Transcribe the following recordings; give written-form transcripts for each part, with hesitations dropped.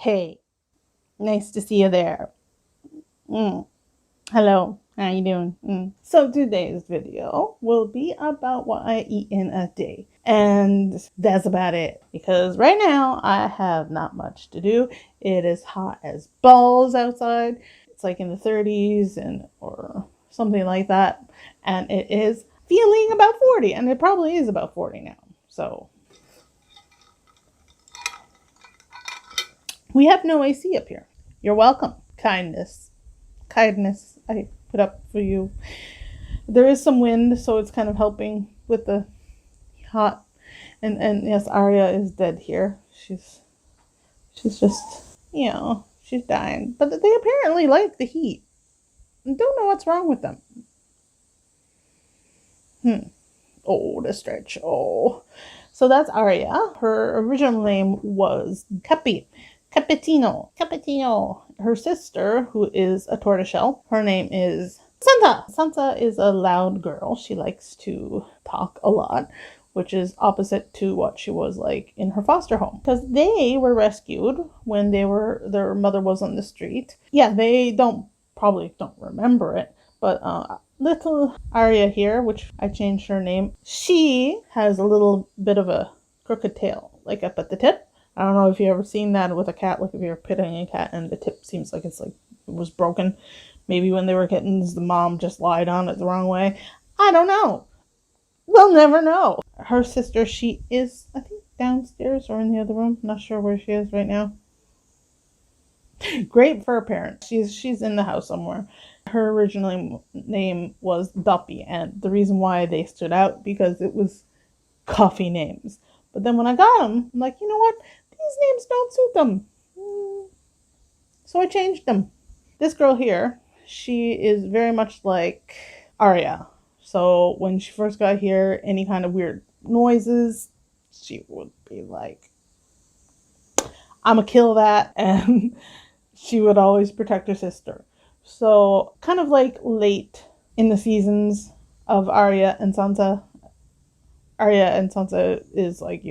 Hey, nice to see you there. Hello, how you doing? So today's video will be about what I eat in a day. And that's about it. Because right now I have not much to do. It is hot as balls outside. It's like in the 30s or something like that. And it is feeling about 40. And it probably is about 40 now. So we have no AC up here. You're welcome. Kindness I put up for you. There is some wind, so it's kind of helping with the hot. And yes, Arya is dead here. She's just, she's dying. But they apparently like the heat. I don't know what's wrong with them. Oh, the stretch. Oh. So that's Arya. Her original name was Capitino. Her sister, who is a tortoiseshell, her name is Santa. Santa is a loud girl. She likes to talk a lot, which is opposite to what she was like in her foster home. Because they were rescued when their mother was on the street. Yeah, they probably don't remember it, but little Arya here, which I changed her name, she has a little bit of a crooked tail, like up at the tip. I don't know if you've ever seen that with a cat, like if you're petting a cat and the tip seems like it was broken. Maybe when they were kittens, the mom just lied on it the wrong way. I don't know. We'll never know. Her sister, she is, I think, downstairs or in the other room. Not sure where she is right now. Great for her parents. She's in the house somewhere. Her original name was Duppy, and the reason why they stood out because it was coffee names. But then when I got them, I'm like, you know what? These names don't suit them. So I changed them. This girl here, she is very much like Arya. So when she first got here, any kind of weird noises, she would be like, I'm gonna kill that. And she would always protect her sister. So kind of like late in the seasons of Arya and Sansa is like,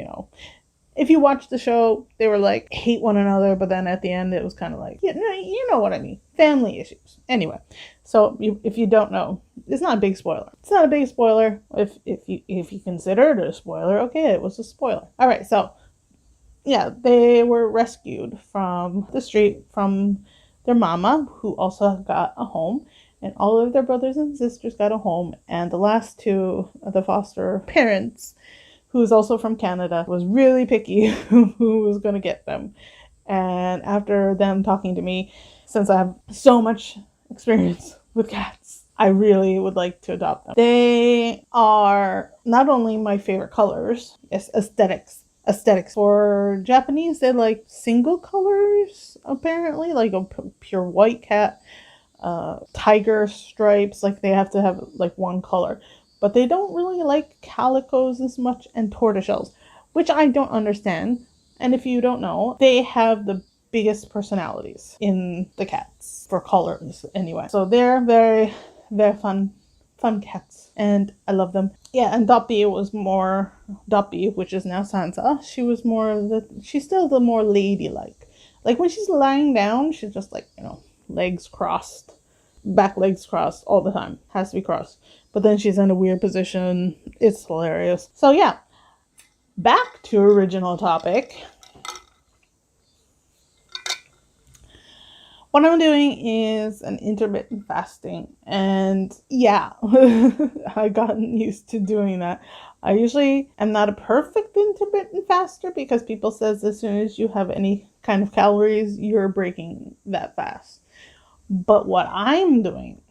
if you watch the show, they were like hate one another, but then at the end it was kind of like, you know what I mean, family issues. Anyway, so if you don't know, it's not a big spoiler. It's not a big spoiler. If you consider it a spoiler, okay, it was a spoiler. All right, so yeah, they were rescued from the street from their mama, who also got a home, and all of their brothers and sisters got a home, and the last two of the foster parents, who's also from Canada, was really picky who was going to get them. And after them talking to me, since I have so much experience with cats, I really would like to adopt them. They are not only my favorite colors, aesthetics. For Japanese, they like single colors, apparently, like a pure white cat, tiger stripes, like they have to have like one color. But they don't really like calicos as much and tortoiseshells, which I don't understand. And if you don't know, they have the biggest personalities in the cats for colors anyway. So they're very, very fun cats, and I love them. Yeah, and Duppy, which is now Sansa, she's still the more ladylike. Like when she's lying down, she's just like, legs crossed, back legs crossed all the time. Has to be crossed. But then she's in a weird position. It's hilarious. So yeah, back to original topic. What I'm doing is an intermittent fasting. And yeah, I've gotten used to doing that. I usually am not a perfect intermittent faster because people says as soon as you have any kind of calories, you're breaking that fast. But what I'm doing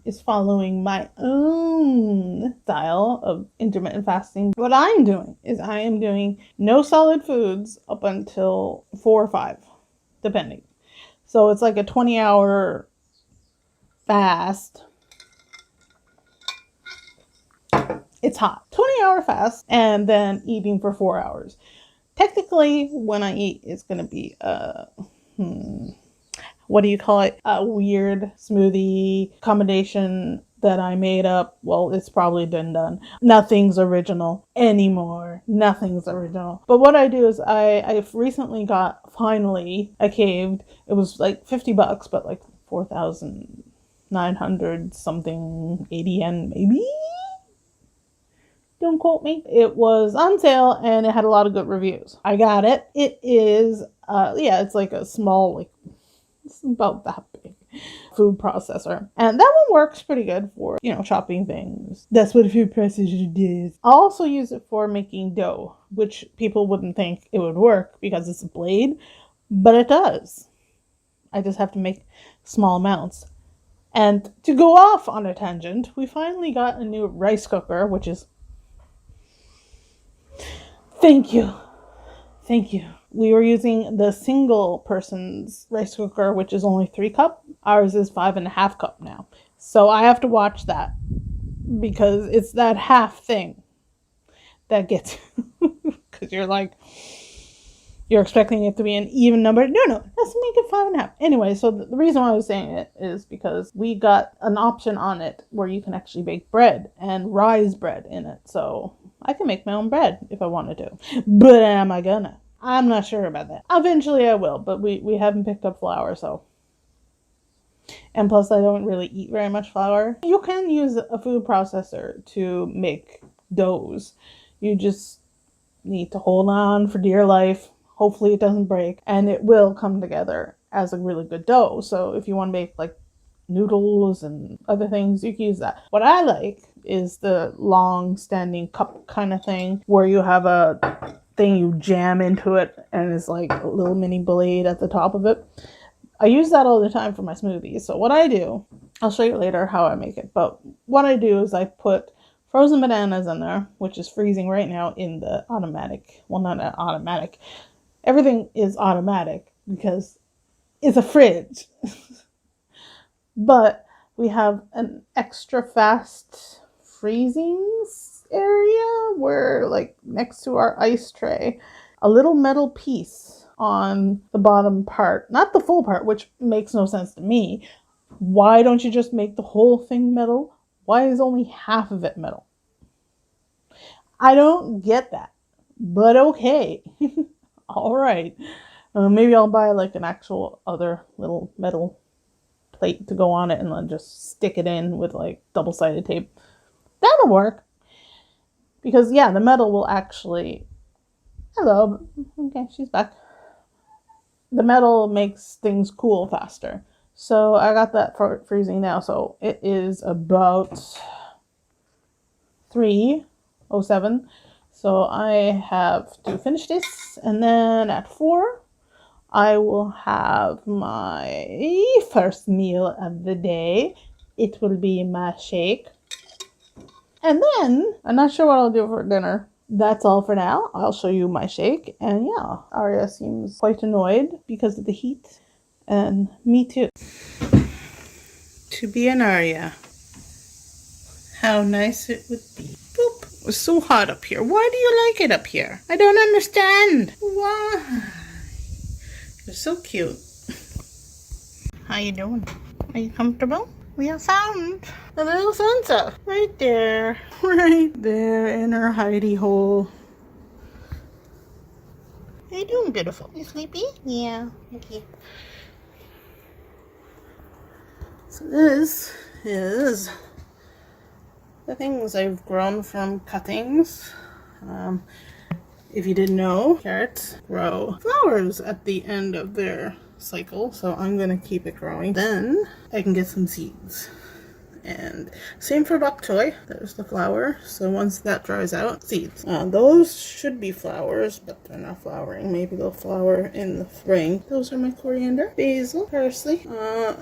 is following my own style of intermittent fasting. What I'm doing is I am doing no solid foods up until 4 or 5, depending. So it's like a 20-hour fast. It's hot. 20-hour fast and then eating for 4 hours. Technically, when I eat, it's going to be what do you call it? A weird smoothie combination that I made up. Well, it's probably been done. Nothing's original anymore. Nothing's original. But what I do is I've recently finally, I caved. It was like $50, but like 4,900 something, 80 yen maybe? Don't quote me. It was on sale and it had a lot of good reviews. I got it. It is, it's like a small, like, it's about that big food processor. And that one works pretty good for, chopping things. That's what a food processor does. I'll also use it for making dough, which people wouldn't think it would work because it's a blade, but it does. I just have to make small amounts. And to go off on a tangent, we finally got a new rice cooker, which is... Thank you. We were using the single person's rice cooker, which is only 3 cup. Ours is 5.5 cup now. So I have to watch that because it's that half thing that gets, because you're expecting it to be an even number. No, let's make it 5.5. Anyway, so the reason why I was saying it is because we got an option on it where you can actually bake bread and rise bread in it. So I can make my own bread if I wanted to. But am I gonna? I'm not sure about that. Eventually I will, but we haven't picked up flour, so. And plus I don't really eat very much flour. You can use a food processor to make doughs. You just need to hold on for dear life. Hopefully it doesn't break. And it will come together as a really good dough. So if you want to make like noodles and other things, you can use that. What I like is the long standing cup kind of thing where you have a thing you jam into it and it's like a little mini blade at the top of it. I use that all the time for my smoothies. So what I do, I'll show you later how I make it, but what I do is I put frozen bananas in there, which is freezing right now in the automatic. Well, not automatic. Everything is automatic because it's a fridge. But we have an extra fast freezing area where, like, next to our ice tray, a little metal piece on the bottom part, not the full part, which makes no sense to me. Why don't you just make the whole thing metal? Why is only half of it metal? I don't get that, but okay. All right. Maybe I'll buy like an actual other little metal plate to go on it and then just stick it in with like double-sided tape. That'll work. Because yeah, the metal will actually... Hello. Okay, she's back. The metal makes things cool faster. So I got that for freezing now. So it is about 3:07. So I have to finish this. And then at 4, I will have my first meal of the day. It will be my shake. And then, I'm not sure what I'll do for dinner. That's all for now. I'll show you my shake. And yeah, Arya seems quite annoyed because of the heat. And me too. To be an Arya. How nice it would be. Boop. It's so hot up here. Why do you like it up here? I don't understand. Why? You're so cute. How you doing? Are you comfortable? We have found a little Sansa right there. Right there in her hidey hole. How you doing, beautiful? You sleepy? Yeah. Okay. So this is the things I've grown from cuttings. If you didn't know, carrots grow flowers at the end of their cycle, so I'm gonna keep it growing. Then I can get some seeds. And same for bok choy. There's the flower. So once that dries out, seeds. Those should be flowers, but they're not flowering. Maybe they'll flower in the spring. Those are my coriander, basil, parsley.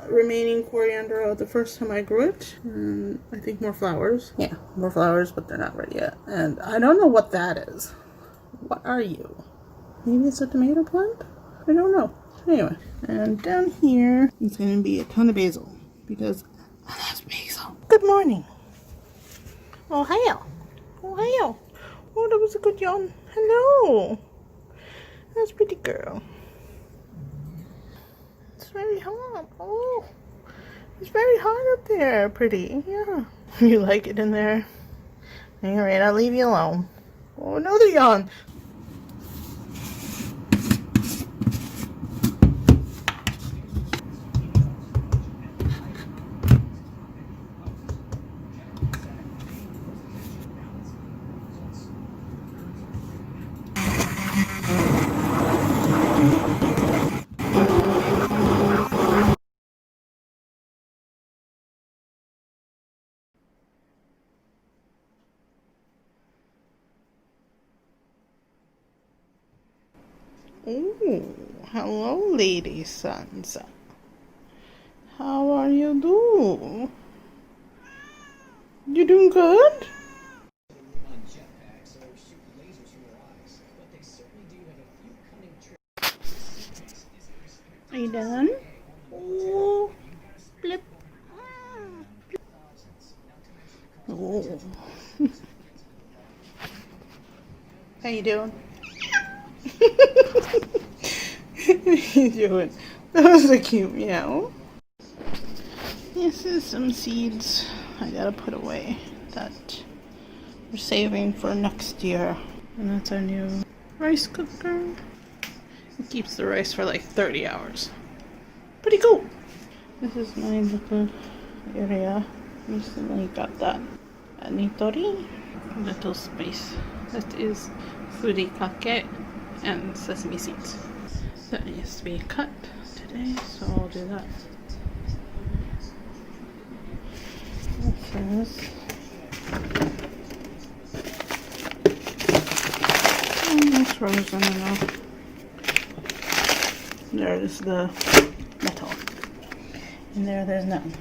Remaining coriander the first time I grew it. And I think more flowers. Yeah, more flowers, but they're not ready yet. And I don't know what that is. What are you? Maybe it's a tomato plant? I don't know. Anyway, and down here is going to be a ton of basil because I love basil. Good morning. Oh, hiya. Oh, hiya. Oh, that was a good yawn. Hello. That's a pretty girl. It's very hot. Oh, it's very hot up there, pretty. Yeah. You like it in there? Alright, I'll leave you alone. Oh, another yawn. Oh, hello, lady sons. How are you doing? You doing good? Are you done? Oh, flip. Oh. How you doing? What are you doing? That was a cute meow. This is some seeds I gotta put away that we're saving for next year. And that's our new rice cooker. It keeps the rice for like 30 hours. Pretty cool. This is my little area. Recently got that at Nitori. Little space. That is furikake and sesame seeds. That needs to be cut today, so I'll do that. That's that's frozen enough. There is the metal. And there's none.